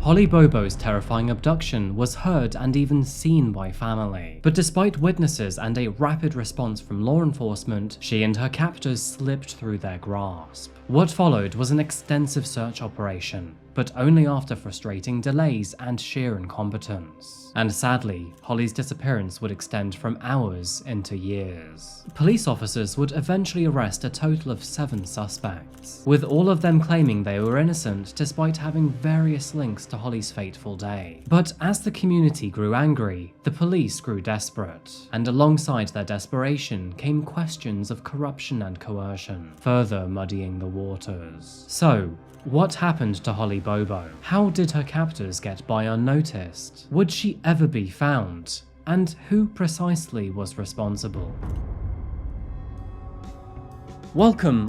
Holly Bobo's terrifying abduction was heard and even seen by family. But despite witnesses and a rapid response from law enforcement, she and her captors slipped through their grasp. What followed was an extensive search operation, but only after frustrating delays and sheer incompetence. And sadly, Holly's disappearance would extend from hours into years. Police officers would eventually arrest a total of 7 suspects, with all of them claiming they were innocent despite having various links to Holly's fateful day. But as the community grew angry, the police grew desperate, and alongside their desperation came questions of corruption and coercion, further muddying the waters. So, what happened to Holly Bobo? How did her captors get by unnoticed? Would she ever be found? And who precisely was responsible? Welcome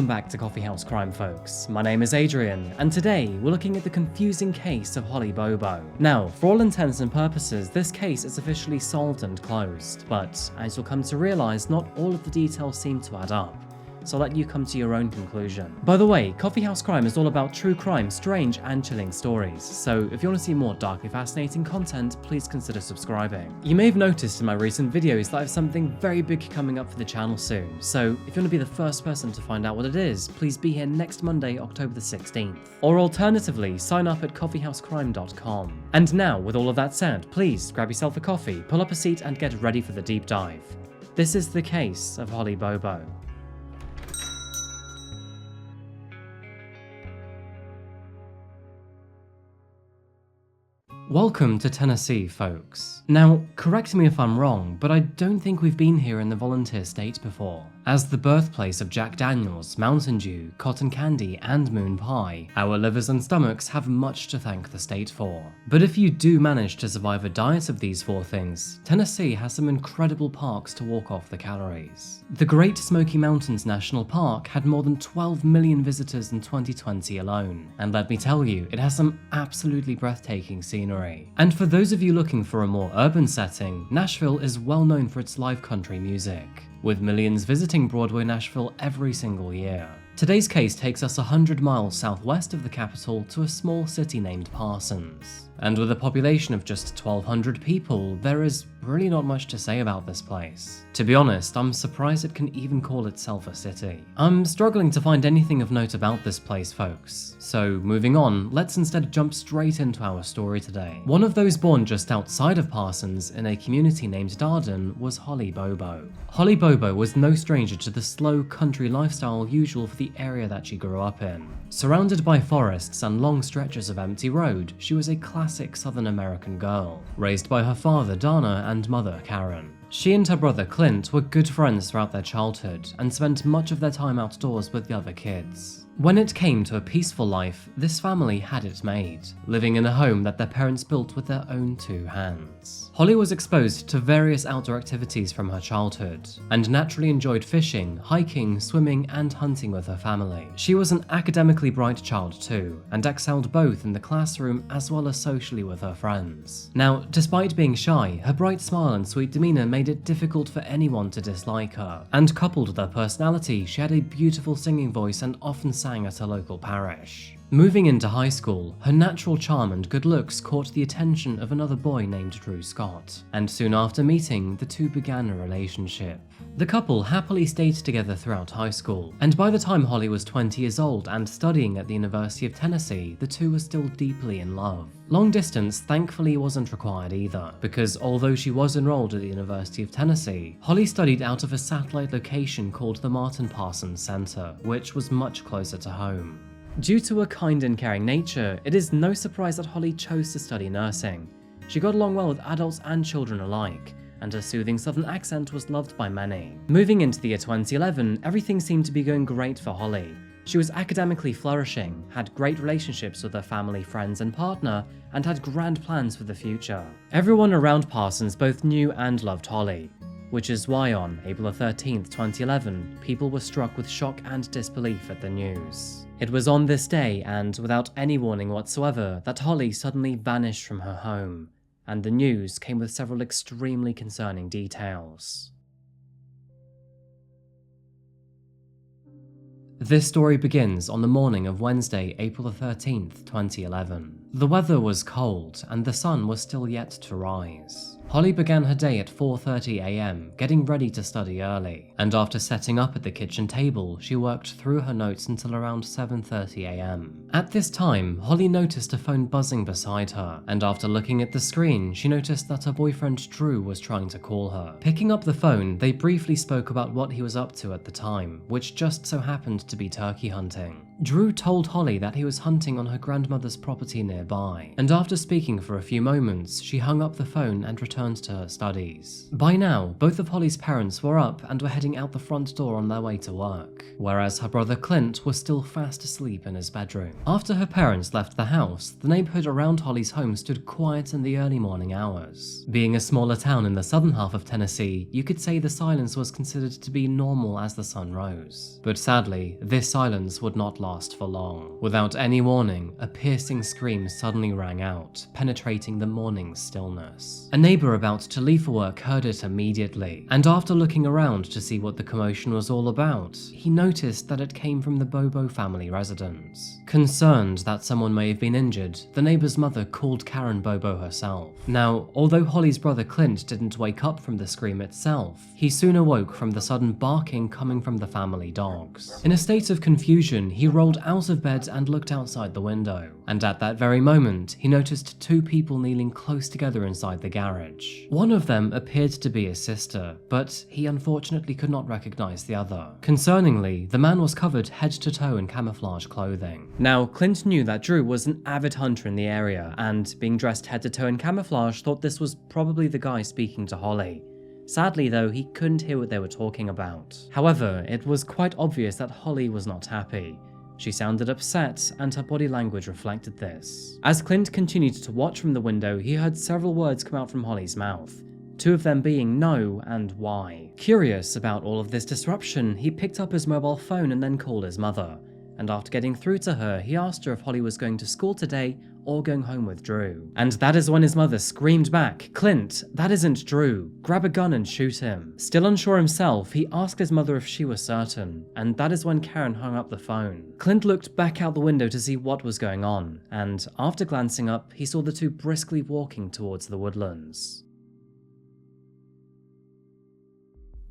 back to Coffeehouse Crime, folks. My name is Adrian, and today we're looking at the confusing case of Holly Bobo. Now, for all intents and purposes, this case is officially solved and closed, but as you'll come to realize, not all of the details seem to add up. So I'll let you come to your own conclusion. By the way, Coffeehouse Crime is all about true crime, strange and chilling stories, so if you want to see more darkly fascinating content, please consider subscribing. You may have noticed in my recent videos that I have something very big coming up for the channel soon, so if you want to be the first person to find out what it is, please be here next Monday, October the 16th. Or alternatively, sign up at coffeehousecrime.com. And now, with all of that said, please grab yourself a coffee, pull up a seat and get ready for the deep dive. This is the case of Holly Bobo. Welcome to Tennessee, folks. Now, correct me if I'm wrong, but I don't think we've been here in the volunteer state before. As the birthplace of Jack Daniels, Mountain Dew, cotton candy, and moon pie, our livers and stomachs have much to thank the state for. But if you do manage to survive a diet of these 4 things, Tennessee has some incredible parks to walk off the calories. The Great Smoky Mountains National Park had more than 12 million visitors in 2020 alone, and let me tell you, it has some absolutely breathtaking scenery. And for those of you looking for a more urban setting, Nashville is well known for its live country music, with millions visiting Broadway Nashville every single year. Today's case takes us 100 miles southwest of the capital to a small city named Parsons. And with a population of just 1,200 people, there is really not much to say about this place. To be honest, I'm surprised it can even call itself a city. I'm struggling to find anything of note about this place, folks. So moving on, let's instead jump straight into our story today. One of those born just outside of Parsons in a community named Darden was Holly Bobo. Holly Bobo was no stranger to the slow country lifestyle usual for the area that she grew up in. Surrounded by forests and long stretches of empty road, she was a classic Southern American girl, raised by her father Dana and mother Karen. She and her brother Clint were good friends throughout their childhood and spent much of their time outdoors with the other kids. When it came to a peaceful life, this family had it made, living in a home that their parents built with their own 2 hands. Holly was exposed to various outdoor activities from her childhood, and naturally enjoyed fishing, hiking, swimming, and hunting with her family. She was an academically bright child too, and excelled both in the classroom as well as socially with her friends. Now, despite being shy, her bright smile and sweet demeanor made it difficult for anyone to dislike her, and coupled with her personality, she had a beautiful singing voice and often sang at a local parish. Moving into high school, her natural charm and good looks caught the attention of another boy named Drew Scott, and soon after meeting, the two began a relationship. The couple happily stayed together throughout high school, and by the time Holly was 20 years old and studying at the University of Tennessee, the two were still deeply in love. Long distance thankfully wasn't required either, because although she was enrolled at the University of Tennessee, Holly studied out of a satellite location called the Martin Parsons Center, which was much closer to home. Due to her kind and caring nature, it is no surprise that Holly chose to study nursing. She got along well with adults and children alike, and her soothing southern accent was loved by many. Moving into the year 2011, everything seemed to be going great for Holly. She was academically flourishing, had great relationships with her family, friends, and partner, and had grand plans for the future. Everyone around Parsons both knew and loved Holly, which is why on April 13th, 2011, people were struck with shock and disbelief at the news. It was on this day, and without any warning whatsoever, that Holly suddenly vanished from her home, and the news came with several extremely concerning details. This story begins on the morning of Wednesday, April 13th, 2011. The weather was cold, and the sun was still yet to rise. Holly began her day at 4:30 AM, getting ready to study early, and after setting up at the kitchen table, she worked through her notes until around 7:30 AM. At this time, Holly noticed a phone buzzing beside her, and after looking at the screen, she noticed that her boyfriend Drew was trying to call her. Picking up the phone, they briefly spoke about what he was up to at the time, which just so happened to be turkey hunting. Drew told Holly that he was hunting on her grandmother's property nearby, and after speaking for a few moments, she hung up the phone and returned to her studies. By now, both of Holly's parents were up and were heading out the front door on their way to work, whereas her brother Clint was still fast asleep in his bedroom. After her parents left the house, the neighborhood around Holly's home stood quiet in the early morning hours. Being a smaller town in the southern half of Tennessee, you could say the silence was considered to be normal as the sun rose. But sadly, this silence would not last for long. Without any warning, a piercing scream suddenly rang out, penetrating the morning's stillness. A neighbor about to leave for work heard it immediately, and after looking around to see what the commotion was all about, he noticed that it came from the Bobo family residence. Concerned that someone may have been injured, the neighbor's mother called Karen Bobo herself. Now, although Holly's brother Clint didn't wake up from the scream itself, he soon awoke from the sudden barking coming from the family dogs. In a state of confusion, he rolled out of bed and looked outside the window, and at that very moment, he noticed two people kneeling close together inside the garage. One of them appeared to be his sister, but he unfortunately could not recognize the other. Concerningly, the man was covered head to toe in camouflage clothing. Now, Clint knew that Drew was an avid hunter in the area, and being dressed head to toe in camouflage, thought this was probably the guy speaking to Holly. Sadly though, he couldn't hear what they were talking about. However, it was quite obvious that Holly was not happy. She sounded upset, and her body language reflected this. As Clint continued to watch from the window, he heard several words come out from Holly's mouth, two of them being no and why. Curious about all of this disruption, he picked up his mobile phone and then called his mother, and after getting through to her, he asked her if Holly was going to school today or going home with Drew. And that is when his mother screamed back, "Clint, that isn't Drew. Grab a gun and shoot him." Still unsure himself, he asked his mother if she was certain, and that is when Karen hung up the phone. Clint looked back out the window to see what was going on, and after glancing up, he saw the two briskly walking towards the woodlands.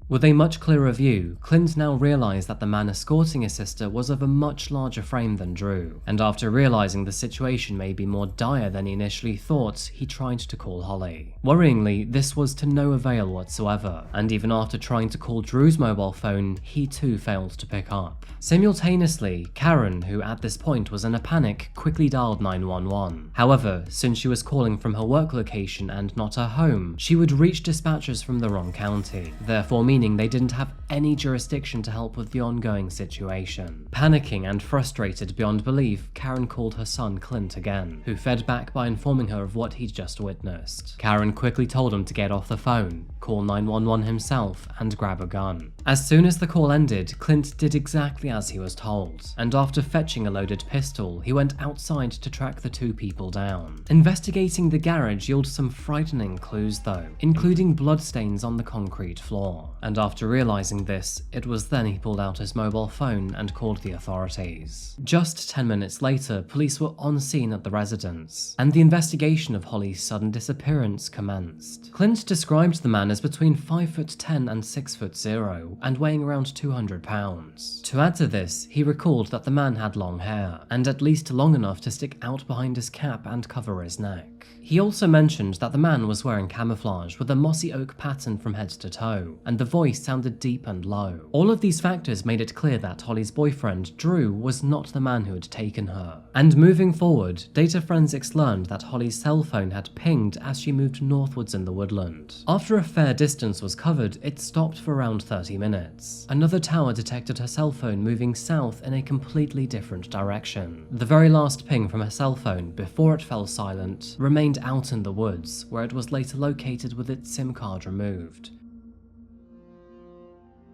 With a much clearer view, Clint now realized that the man escorting his sister was of a much larger frame than Drew, and after realizing the situation may be more dire than he initially thought, he tried to call Holly. Worryingly, this was to no avail whatsoever, and even after trying to call Drew's mobile phone, he too failed to pick up. Simultaneously, Karen, who at this point was in a panic, quickly dialed 911. However, since she was calling from her work location and not her home, she would reach dispatchers from the wrong county, therefore meaning they didn't have any jurisdiction to help with the ongoing situation. Panicking and frustrated beyond belief, Karen called her son Clint again, who fed back by informing her of what he'd just witnessed. Karen quickly told him to get off the phone, call 911 himself, and grab a gun. As soon as the call ended, Clint did exactly as he was told, and after fetching a loaded pistol, he went outside to track the two people down. Investigating the garage yielded some frightening clues though, including bloodstains on the concrete floor. And after realizing this, it was then he pulled out his mobile phone and called the authorities. Just 10 minutes later, police were on scene at the residence, and the investigation of Holly's sudden disappearance commenced. Clint described the man as between 5'10" and 6'0", and weighing around 200 pounds. To add to this, he recalled that the man had long hair, and at least long enough to stick out behind his cap and cover his neck. He also mentioned that the man was wearing camouflage with a mossy oak pattern from head to toe, and the voice sounded deep and low. All of these factors made it clear that Holly's boyfriend, Drew, was not the man who had taken her. And moving forward, data forensics learned that Holly's cell phone had pinged as she moved northwards in the woodland. After a fair distance was covered, it stopped for around 30 minutes. Another tower detected her cell phone moving south in a completely different direction. The very last ping from her cell phone, before it fell silent, remained out in the woods, where it was later located with its SIM card removed.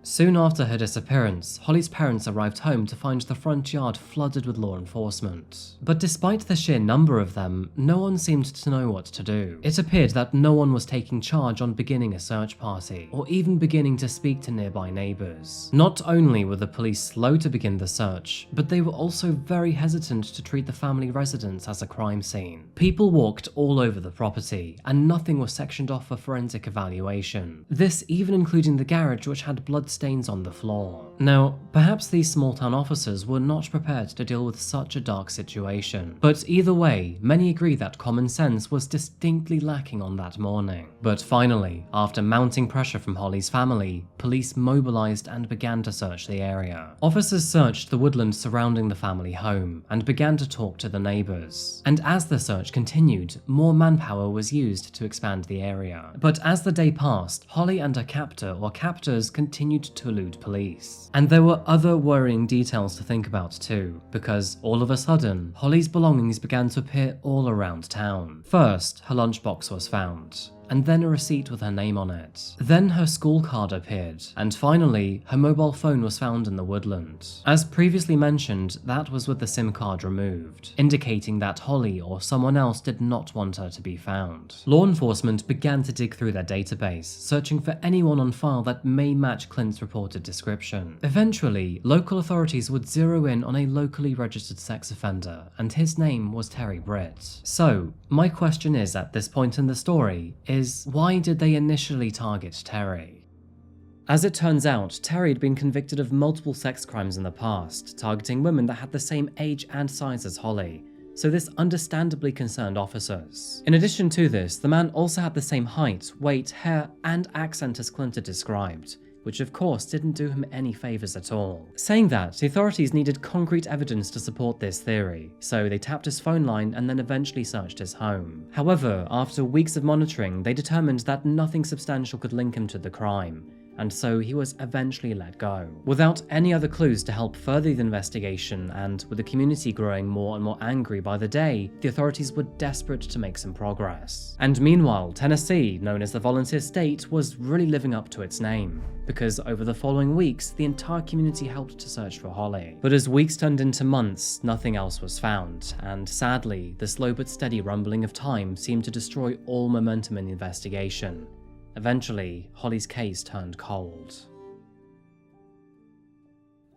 Soon after her disappearance, Holly's parents arrived home to find the front yard flooded with law enforcement. But despite the sheer number of them, no one seemed to know what to do. It appeared that no one was taking charge on beginning a search party, or even beginning to speak to nearby neighbors. Not only were the police slow to begin the search, but they were also very hesitant to treat the family residence as a crime scene. People walked all over the property, and nothing was sectioned off for forensic evaluation. This even including the garage, which had blood stains on the floor. Now, perhaps these small-town officers were not prepared to deal with such a dark situation, but either way, many agree that common sense was distinctly lacking on that morning. But finally, after mounting pressure from Holly's family, police mobilized and began to search the area. Officers searched the woodland surrounding the family home and began to talk to the neighbors. And as the search continued, more manpower was used to expand the area. But as the day passed, Holly and her captor or captors continued to elude police. And there were other worrying details to think about too, because all of a sudden, Holly's belongings began to appear all around town. First, her lunchbox was found, and then a receipt with her name on it. Then her school card appeared, and finally, her mobile phone was found in the woodland. As previously mentioned, that was with the SIM card removed, indicating that Holly or someone else did not want her to be found. Law enforcement began to dig through their database, searching for anyone on file that may match Clint's reported description. Eventually, local authorities would zero in on a locally registered sex offender, and his name was Terry Britt. So, my question is at this point in the story is, why did they initially target Terry? As it turns out, Terry had been convicted of multiple sex crimes in the past, targeting women that had the same age and size as Holly, so this understandably concerned officers. In addition to this, the man also had the same height, weight, hair, and accent as Clint had described, which of course didn't do him any favours at all. Saying that, the authorities needed concrete evidence to support this theory, so they tapped his phone line and then eventually searched his home. However, after weeks of monitoring, they determined that nothing substantial could link him to the crime, and so he was eventually let go. Without any other clues to help further the investigation, and with the community growing more and more angry by the day, the authorities were desperate to make some progress. And meanwhile, Tennessee, known as the Volunteer State, was really living up to its name, because over the following weeks, the entire community helped to search for Holly. But as weeks turned into months, nothing else was found, and sadly, the slow but steady rumbling of time seemed to destroy all momentum in the investigation. Eventually, Holly's case turned cold.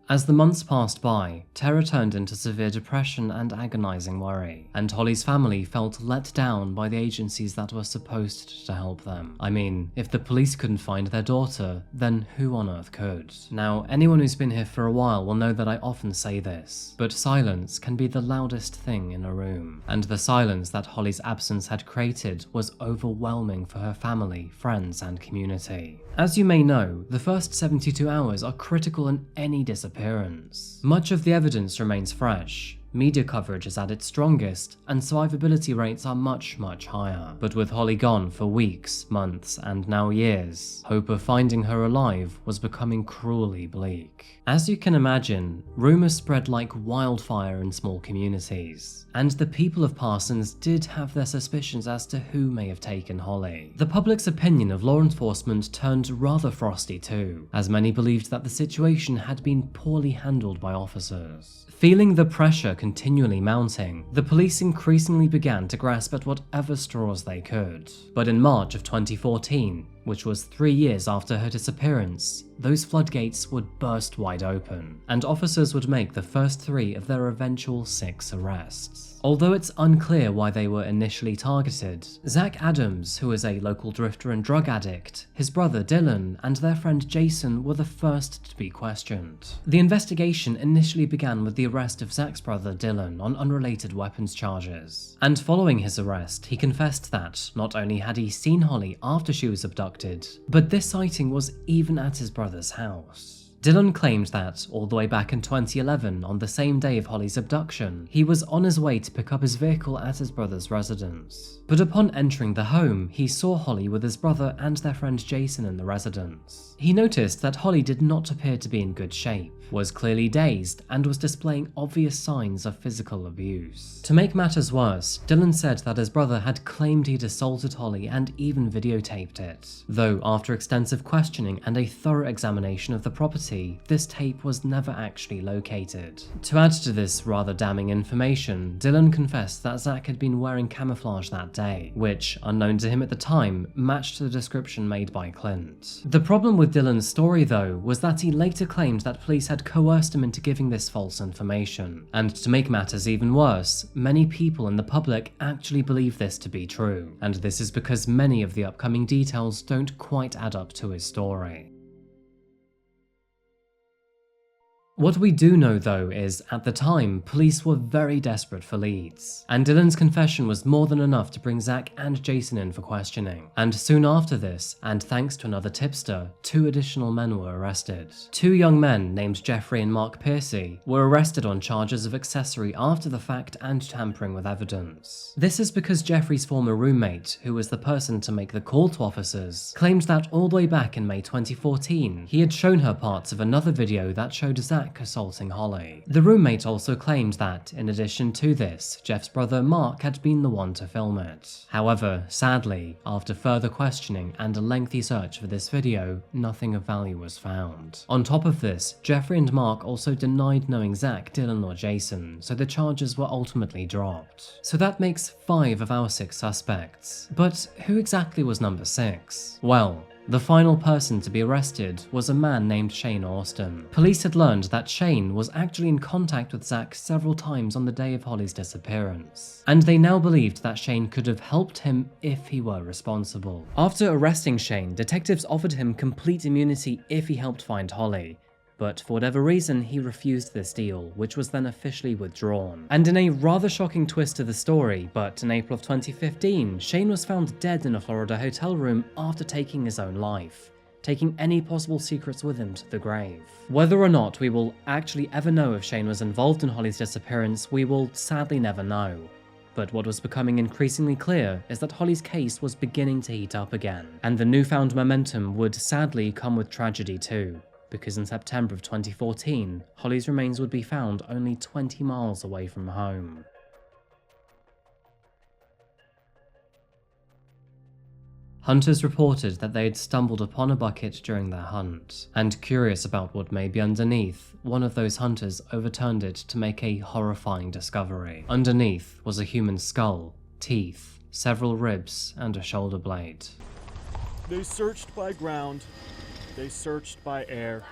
As the months passed by, terror turned into severe depression and agonizing worry, and Holly's family felt let down by the agencies that were supposed to help them. I mean, if the police couldn't find their daughter, then who on earth could? Now, anyone who's been here for a while will know that I often say this, but silence can be the loudest thing in a room, and the silence that Holly's absence had created was overwhelming for her family, friends, and community. As you may know, the first 72 hours are critical in any disappearance. Much of the evidence remains fresh, media coverage is at its strongest, and survivability rates are much higher. But with Holly gone for weeks, months, and now years, hope of finding her alive was becoming cruelly bleak. As you can imagine, rumors spread like wildfire in small communities, and the people of Parsons did have their suspicions as to who may have taken Holly. The public's opinion of law enforcement turned rather frosty too, as many believed that the situation had been poorly handled by officers. Feeling the pressure continually mounting, the police increasingly began to grasp at whatever straws they could. But in March of 2014, which was 3 years after her disappearance, those floodgates would burst wide open, and officers would make the first 3 of their eventual 6 arrests. Although it's unclear why they were initially targeted, Zach Adams, who is a local drifter and drug addict, his brother Dylan, and their friend Jason were the first to be questioned. The investigation initially began with the arrest of Zach's brother Dylan on unrelated weapons charges. And following his arrest, he confessed that not only had he seen Holly after she was abducted, but this sighting was even at his brother's house. Dylan claimed that, all the way back in 2011, on the same day of Holly's abduction, he was on his way to pick up his vehicle at his brother's residence. But upon entering the home, he saw Holly with his brother and their friend Jason in the residence. He noticed that Holly did not appear to be in good shape, was clearly dazed and was displaying obvious signs of physical abuse. To make matters worse, Dylan said that his brother had claimed he'd assaulted Holly and even videotaped it. Though after extensive questioning and a thorough examination of the property, this tape was never actually located. To add to this rather damning information, Dylan confessed that Zach had been wearing camouflage that day, which, unknown to him at the time, matched the description made by Clint. The problem with Dylan's story, though, was that he later claimed that police had coerced him into giving this false information. And to make matters even worse, many people in the public actually believe this to be true, and this is because many of the upcoming details don't quite add up to his story. What we do know though is, at the time, police were very desperate for leads, and Dylan's confession was more than enough to bring Zach and Jason in for questioning. And soon after this, and thanks to another tipster, 2 additional men were arrested. 2 young men named Jeffrey and Mark Piercy were arrested on charges of accessory after the fact and tampering with evidence. This is because Jeffrey's former roommate, who was the person to make the call to officers, claimed that all the way back in May 2014, he had shown her parts of another video that showed Zach assaulting Holly. The roommate also claimed that, in addition to this, Jeff's brother Mark had been the one to film it. However, sadly, after further questioning and a lengthy search for this video, nothing of value was found. On top of this, Jeffrey and Mark also denied knowing Zach, Dylan or Jason, so the charges were ultimately dropped. So that makes 5 of our 6 suspects. But who exactly was number 6? Well, the final person to be arrested was a man named Shane Austin. Police had learned that Shane was actually in contact with Zach several times on the day of Holly's disappearance, and they now believed that Shane could have helped him if he were responsible. After arresting Shane, detectives offered him complete immunity if he helped find Holly. But for whatever reason, he refused this deal, which was then officially withdrawn. And in a rather shocking twist to the story, but in April of 2015, Shane was found dead in a Florida hotel room after taking his own life, taking any possible secrets with him to the grave. Whether or not we will actually ever know if Shane was involved in Holly's disappearance, we will sadly never know. But what was becoming increasingly clear is that Holly's case was beginning to heat up again, and the newfound momentum would sadly come with tragedy too. Because in September of 2014, Holly's remains would be found only 20 miles away from home. Hunters reported that they had stumbled upon a bucket during their hunt, and curious about what may be underneath, one of those hunters overturned it to make a horrifying discovery. Underneath was a human skull, teeth, several ribs, and a shoulder blade. They searched by ground. They searched by air,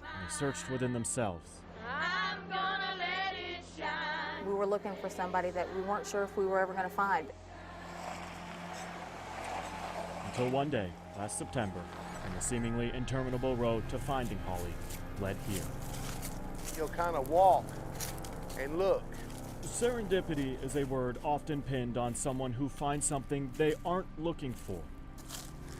and they searched within themselves. I'm gonna let it shine. We were looking for somebody that we weren't sure if we were ever going to find. Until one day, last September, and the seemingly interminable road to finding Holly led here. You'll kind of walk and look. Serendipity is a word often pinned on someone who finds something they aren't looking for.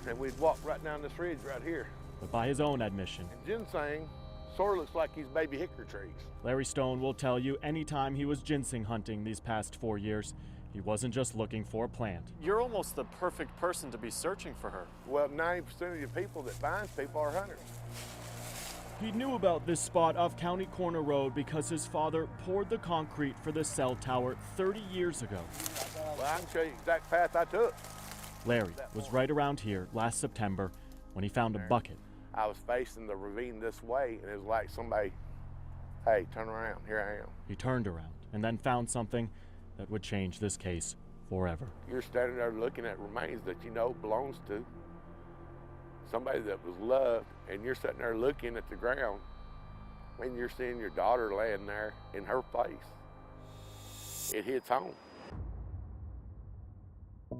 And we'd walk right down this ridge right here. But by his own admission, Ginseng sort of looks like these baby hickory trees. Larry Stone will tell you anytime he was ginseng hunting these past 4 years, he wasn't just looking for a plant. You're almost the perfect person to be searching for her. Well, 90% of the people that find people are hunters. He knew about this spot off County Corner Road because his father poured the concrete for the cell tower 30 years ago. Well, I can show you the exact path I took. Larry was right around here last September when he found a bucket. I was facing the ravine this way, and it was like somebody, hey, turn around, here I am. He turned around and then found something that would change this case forever. You're standing there looking at remains that you know belongs to somebody that was loved, and you're sitting there looking at the ground, and you're seeing your daughter laying there in her place. It hits home.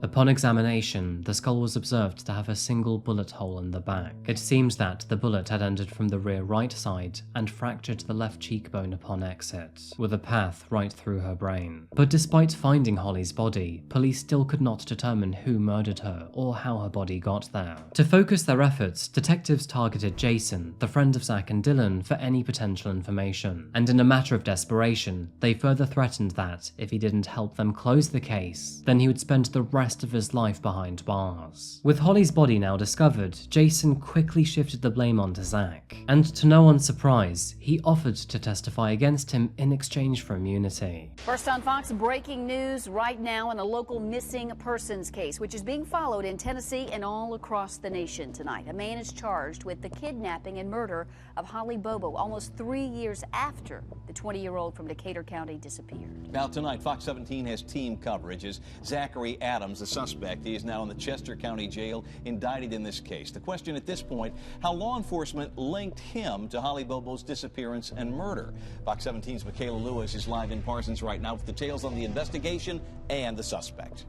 Upon examination, the skull was observed to have a single bullet hole in the back. It seems that the bullet had entered from the rear right side and fractured the left cheekbone upon exit, with a path right through her brain. But despite finding Holly's body, police still could not determine who murdered her or how her body got there. To focus their efforts, detectives targeted Jason, the friend of Zach and Dylan, for any potential information. And in a matter of desperation, they further threatened that if he didn't help them close the case, then he would spend the rest rest of his life behind bars. With Holly's body now discovered, Jason quickly shifted the blame onto Zach, and to no one's surprise, he offered to testify against him in exchange for immunity. First on Fox, breaking news right now in a local missing persons case, which is being followed in Tennessee and all across the nation tonight. A man is charged with the kidnapping and murder of Holly Bobo almost 3 years after the 20-year-old from Decatur County disappeared. Now tonight, Fox 17 has team coverage as Zachary Adams, the suspect, he is now in the Chester County Jail, indicted in this case. The question at this point, how law enforcement linked him to Holly Bobo's disappearance and murder. Fox 17's Michaela Lewis is live in Parsons right now with details on the investigation and the suspect.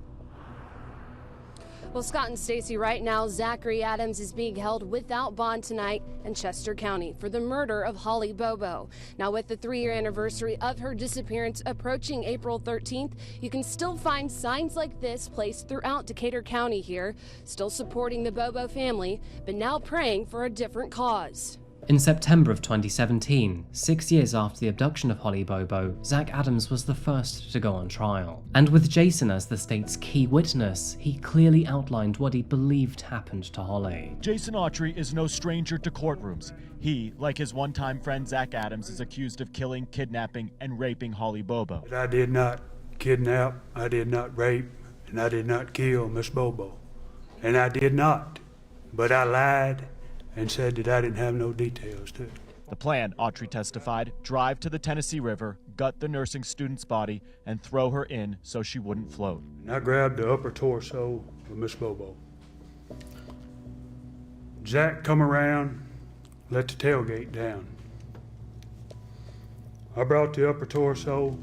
Well, Scott and Stacy, right now, Zachary Adams is being held without bond tonight in Chester County for the murder of Holly Bobo. Now, with the 3-year anniversary of her disappearance approaching April 13th, you can still find signs like this placed throughout Decatur County here, still supporting the Bobo family, but now praying for a different cause. In September of 2017, 6 years after the abduction of Holly Bobo, Zach Adams was the first to go on trial. And with Jason as the state's key witness, he clearly outlined what he believed happened to Holly. Jason Autry is no stranger to courtrooms. He, like his one-time friend Zach Adams, is accused of killing, kidnapping, and raping Holly Bobo. I did not kidnap, I did not rape, and I did not kill Miss Bobo. And I did not. But I lied and said that I didn't have no details to it. The plan, Autry testified, drive to the Tennessee River, gut the nursing student's body, and throw her in so she wouldn't float. And I grabbed the upper torso of Miss Bobo. Zach come around, let the tailgate down. I brought the upper torso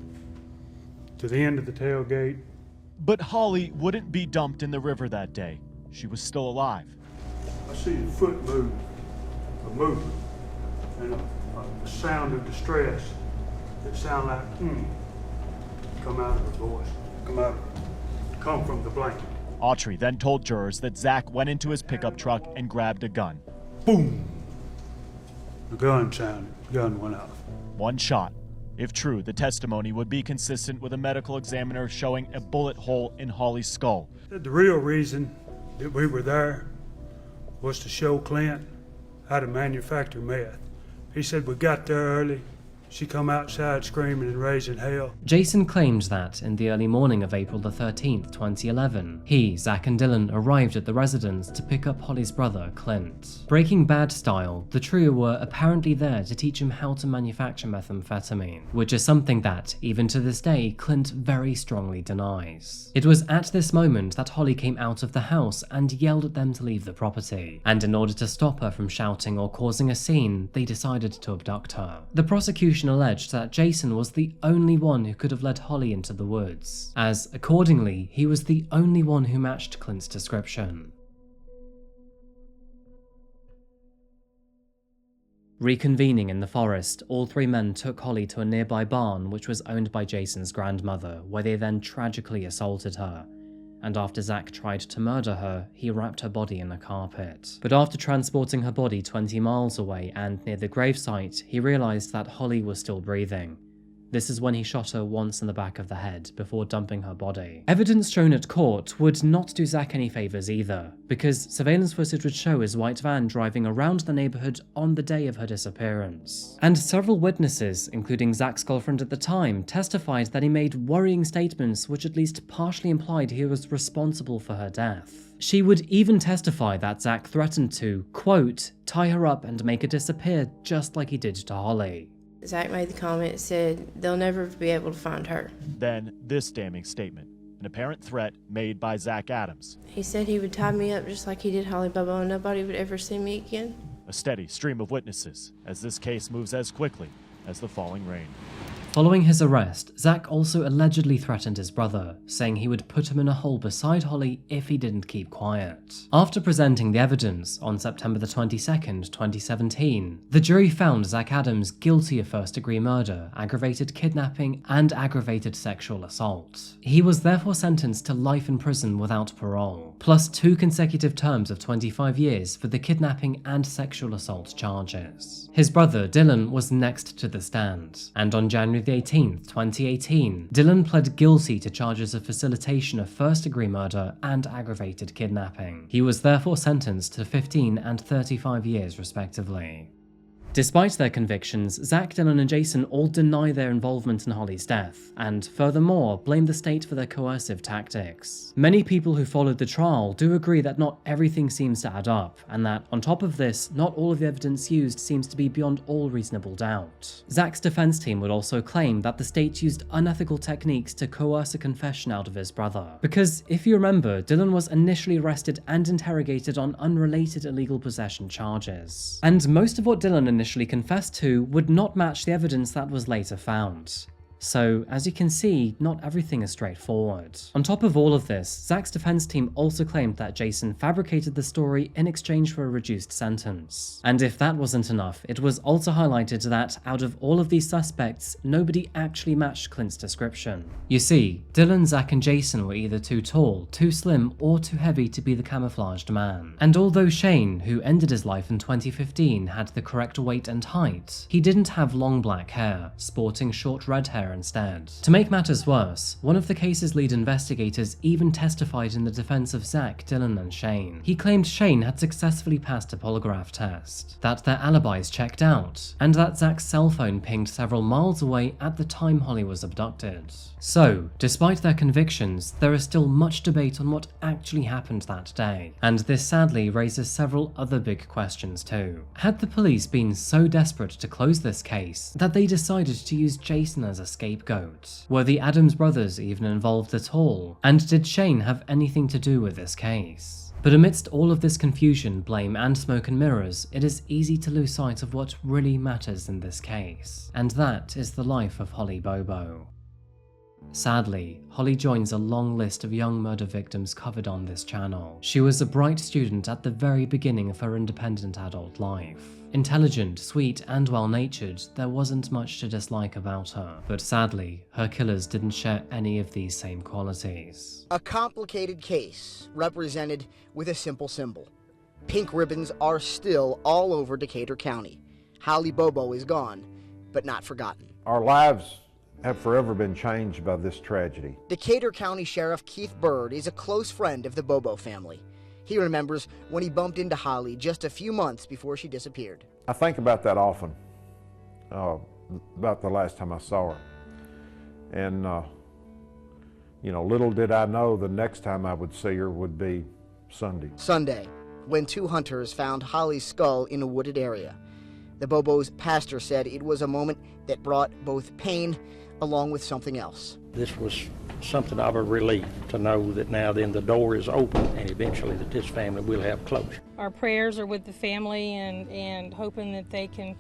to the end of the tailgate. But Holly wouldn't be dumped in the river that day. She was still alive. I see the foot move, a movement, and a sound of distress that sound like, come out of her voice, come from the blanket. Autry then told jurors that Zach went into his pickup truck and grabbed a gun. Boom! The gun sounded, the gun went off. One shot. If true, the testimony would be consistent with a medical examiner showing a bullet hole in Holly's skull. The real reason that we were there was to show Clint how to manufacture meth. He said we got there early. She come outside screaming and raising hell. Jason claimed that in the early morning of April the 13th, 2011, he, Zach, and Dylan arrived at the residence to pick up Holly's brother, Clint. Breaking Bad style, the trio were apparently there to teach him how to manufacture methamphetamine, which is something that, even to this day, Clint very strongly denies. It was at this moment that Holly came out of the house and yelled at them to leave the property, and in order to stop her from shouting or causing a scene, they decided to abduct her. The prosecution alleged that Jason was the only one who could have led Holly into the woods, as, accordingly, he was the only one who matched Clint's description. Reconvening in the forest, all 3 men took Holly to a nearby barn which was owned by Jason's grandmother, where they then tragically assaulted her. And after Zach tried to murder her, he wrapped her body in a carpet. But after transporting her body 20 miles away and near the gravesite, he realized that Holly was still breathing. This is when he shot her once in the back of the head before dumping her body. Evidence shown at court would not do Zach any favors either, because surveillance footage would show his white van driving around the neighborhood on the day of her disappearance. And several witnesses, including Zach's girlfriend at the time, testified that he made worrying statements which at least partially implied he was responsible for her death. She would even testify that Zach threatened to, quote, tie her up and make her disappear just like he did to Holly. Zach made the comment, said they'll never be able to find her. Then this damning statement, an apparent threat made by Zach Adams. He said he would tie me up just like he did Holly Bobo and nobody would ever see me again. A steady stream of witnesses as this case moves as quickly as the falling rain. Following his arrest, Zach also allegedly threatened his brother, saying he would put him in a hole beside Holly if he didn't keep quiet. After presenting the evidence on September the 22nd, 2017, the jury found Zach Adams guilty of first-degree murder, aggravated kidnapping, and aggravated sexual assault. He was therefore sentenced to life in prison without parole, plus 2 consecutive terms of 25 years for the kidnapping and sexual assault charges. His brother, Dylan, was next to the stand, and on January the 18th, 2018, Dylan pled guilty to charges of facilitation of first-degree murder and aggravated kidnapping. He was therefore sentenced to 15 and 35 years respectively. Despite their convictions, Zach, Dylan and Jason all deny their involvement in Holly's death, and furthermore, blame the state for their coercive tactics. Many people who followed the trial do agree that not everything seems to add up, and that, on top of this, not all of the evidence used seems to be beyond all reasonable doubt. Zach's defense team would also claim that the state used unethical techniques to coerce a confession out of his brother. Because, if you remember, Dylan was initially arrested and interrogated on unrelated illegal possession charges. And most of what Dylan initially confessed to would not match the evidence that was later found. So, as you can see, not everything is straightforward. On top of all of this, Zach's defense team also claimed that Jason fabricated the story in exchange for a reduced sentence. And if that wasn't enough, it was also highlighted that, out of all of these suspects, nobody actually matched Clint's description. You see, Dylan, Zach and Jason were either too tall, too slim, or too heavy to be the camouflaged man. And although Shane, who ended his life in 2015, had the correct weight and height, he didn't have long black hair, sporting short red hair instead. To make matters worse, one of the case's lead investigators even testified in the defense of Zach, Dylan and Shane. He claimed Shane had successfully passed a polygraph test, that their alibis checked out, and that Zach's cell phone pinged several miles away at the time Holly was abducted. So, despite their convictions, there is still much debate on what actually happened that day, and this sadly raises several other big questions too. Had the police been so desperate to close this case that they decided to use Jason as a scapegoat? Were the Adams brothers even involved at all? And did Shane have anything to do with this case? But amidst all of this confusion, blame and smoke and mirrors, it is easy to lose sight of what really matters in this case, and that is the life of Holly Bobo. Sadly, Holly joins a long list of young murder victims covered on this channel. She was a bright student at the very beginning of her independent adult life. Intelligent, sweet, and well-natured, there wasn't much to dislike about her. But sadly, her killers didn't share any of these same qualities. A complicated case, represented with a simple symbol. Pink ribbons are still all over Decatur County. Holly Bobo is gone, but not forgotten. Our lives have forever been changed by this tragedy. Decatur County Sheriff Keith Bird is a close friend of the Bobo family. He remembers when he bumped into Holly just a few months before she disappeared. I think about that often, about the last time I saw her. And, little did I know the next time I would see her would be Sunday. Sunday, when two hunters found Holly's skull in a wooded area. The Bobo's pastor said it was a moment that brought both pain along with something else. This was something of a relief to know that now then the door is open and eventually that this family will have closure. Our prayers are with the family and hoping that they can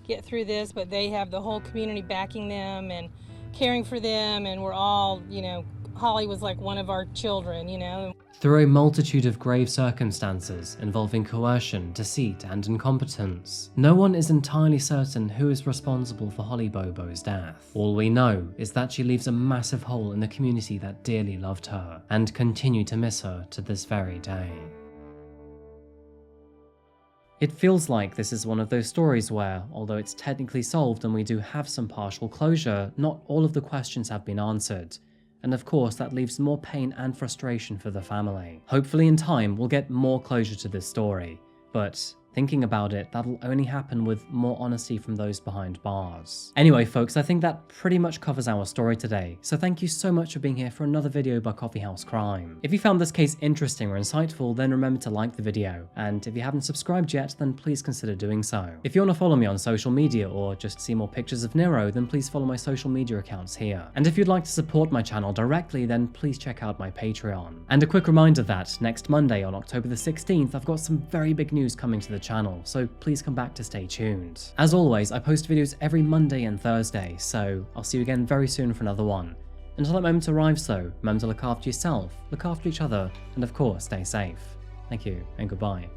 get through this, but they have the whole community backing them and caring for them, and we're all, Holly was like one of our children, Through a multitude of grave circumstances involving coercion, deceit, and incompetence, no one is entirely certain who is responsible for Holly Bobo's death. All we know is that she leaves a massive hole in the community that dearly loved her, and continue to miss her to this very day. It feels like this is one of those stories where, although it's technically solved and we do have some partial closure, not all of the questions have been answered. And of course, that leaves more pain and frustration for the family. Hopefully in time, we'll get more closure to this story, but thinking about it, that'll only happen with more honesty from those behind bars. Anyway folks, I think that pretty much covers our story today, so thank you so much for being here for another video by Coffeehouse Crime. If you found this case interesting or insightful, then remember to like the video, and if you haven't subscribed yet, then please consider doing so. If you want to follow me on social media or just see more pictures of Nero, then please follow my social media accounts here. And if you'd like to support my channel directly, then please check out my Patreon. And a quick reminder that next Monday on October the 16th, I've got some very big news coming to the channel, so please come back to stay tuned. As always, I post videos every Monday and Thursday, so I'll see you again very soon for another one. Until that moment arrives though, remember to look after yourself, look after each other, and of course stay safe. Thank you, and goodbye.